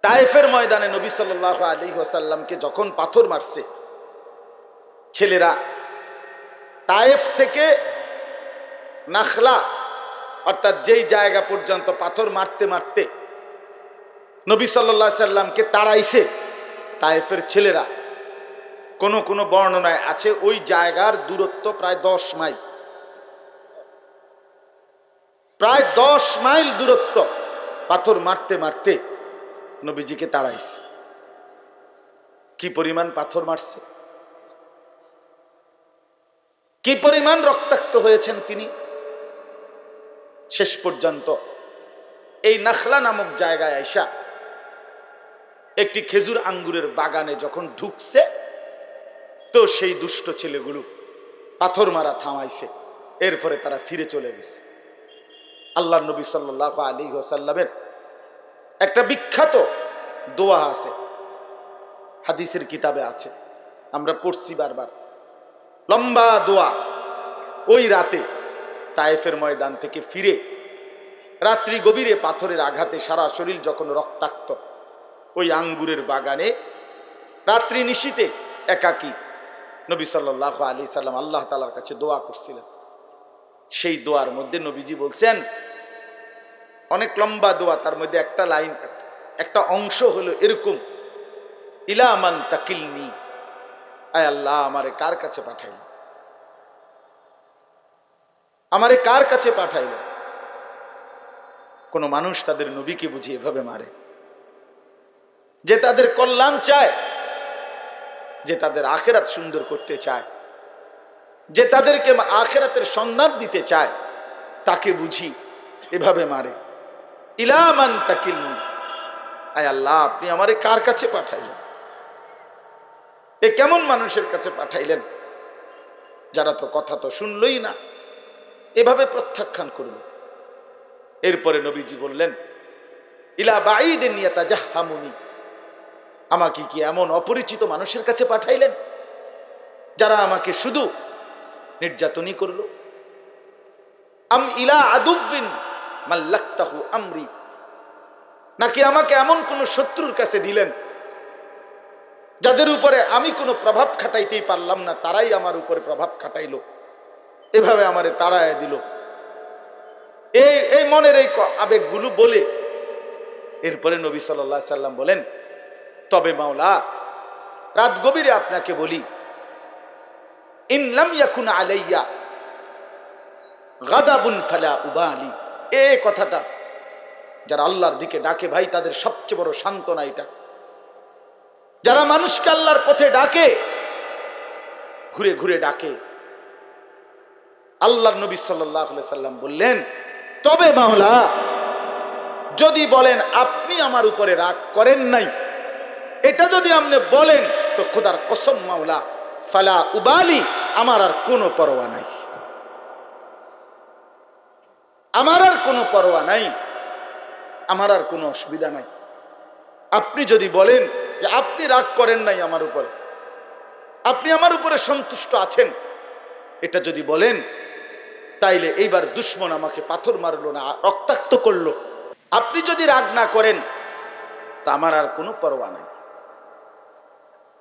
তায়েফের ময়দানে নবী সাল্লাল্লাহু আলাইহি ওয়াসাল্লামকে যখন পাথর মারছে ছেলেরা, তায়েফ থেকে নাখলা অর্থাৎ যেই জায়গা পর্যন্ত পাথর মারতে মারতে নবী সাল্লাল্লাহু আলাইহি সাল্লামকে তাড়াইছে তায়েফের ছেলেরা, কোন কোন বর্ণনায় আছে ওই জায়গার দূরত্ব প্রায় 10 মাইল, প্রায় 10 মাইল দূরত্ব পাথর মারতে মারতে নবীজিকে তাড়াইছে। কি পরিমাণ পাথর মারছে, কি পরিমাণ রক্তাক্ত হয়েছেন তিনি। শেষ পর্যন্ত এই নাখলা নামক জায়গায় আইসা একটি খেজুর আঙ্গুরের বাগানে যখন ঢুকছে তো সেই দুষ্ট ছেলেগুলো পাথর মারা থামাইছে, এরপরে তারা ফিরে চলে গেছে। আল্লাহর নবী সাল্লাল্লাহু আলাইহি ওয়াসাল্লামের একটা বিখ্যাত দোয়া আছে, হাদিসের কিতাবে আছে, আমরা পড়ছি বারবার, লম্বা দোয়া। ওই রাতে তায়েফের ময়দান থেকে ফিরে রাত্রি গভীরে পাথরের আঘাতে সারা শরীর যখন রক্তাক্ত, ওই আঙ্গুরের বাগানে রাত্রি নিশীতে একাকী নবী সাল্লাল্লাহু আলাইহি সাল্লাম আল্লাহ তাআলার কাছে দোয়া করছিলেন। সেই দোয়ার মধ্যে নবীজি বলছেন, অনেক লম্বা দোয়া, তার মধ্যে একটা লাইন, একটা অংশ হলো এরকম, ইলা মান তাকিলনি, আয় আল্লাহ আমারে কার কাছে পাঠাইল, আমারে কার কাছে পাঠাইল। কোন মানুষ তাদের নবীকে বুঝি এভাবে মারে, যে তাদের কল্যাণ চায়, যে তাদের আখিরাত সুন্দর করতে চায়, যে তাদেরকে আখিরাতের সন্ধান দিতে চায়, তাকে বুঝি এভাবে মারে। ইলা মান তাকিলনি, আয় আল্লাহ আপনি আমারে কার কাছে পাঠাইলেন, এ কেমন মানুষের কাছে পাঠাইলেন যারা তো কথা তো শুনলই না, এভাবে প্রত্যাখ্যান করল। এরপরে নবীজি বললেন, ইলা বাঈদিন ইয়াতাজাহামুনি, আমাকে কি এমন অপরিচিত মানুষের কাছে পাঠাইলেন যারা আমাকে শুধু নির্যাতনই করল। আম ইলা আদুফিন মাল্লাক্তাহু আমরি, নাকি আমাকে এমন কোন শত্রুর কাছে দিলেন যাদের উপরে আমি কোনো প্রভাব খাটাইতেই পারলাম না, তারাই আমার উপরে প্রভাব খাটাইলো, এভাবে আমারে তাড়ায় দিল। এই মনের এই আবেগগুলো বলে এরপরে নবী সাল্লাল্লাহু আলাইহি সাল্লাম বলেন, তবে মাওলা রাত গভীরে আপনাকে বলি, ইন লাম ইয়াকুন আলাইয়া গাদাবুন ফালা উবালি, এই কথাটা যারা আল্লাহর দিকে ডাকে ভাই, তাদের সবচেয়ে বড় সান্ত্বনা এটা। যারা মানুষকে আল্লাহর পথে ডাকে, ঘুরে ঘুরে ডাকে, আল্লাহর নবী সাল্লাল্লাহু আলাইহি সাল্লাম বললেন, তবে মাওলা যদি বলেন আপনি আমার উপরে রাগ করেন নাই, এটা যদি আপনি বলেন তো খোদার কসম মাওলা ফালা উবালি, আমার আর কোনো পরোয়া নাই, আমার আর কোনো পরোয়া নাই, আমার আর কোনো অসুবিধা নাই। আপনি যদি বলেন যে আপনি রাগ করেন নাই আমার উপরে, আপনি আমার উপরে সন্তুষ্ট আছেন, এটা যদি বলেন, তাইলে এইবার দুশমন আমাকে পাথর মারলো না, রক্তাক্ত করলো, আপনি যদি রাগ না করেন তা আমার আর কোনো পরোয়া নাই।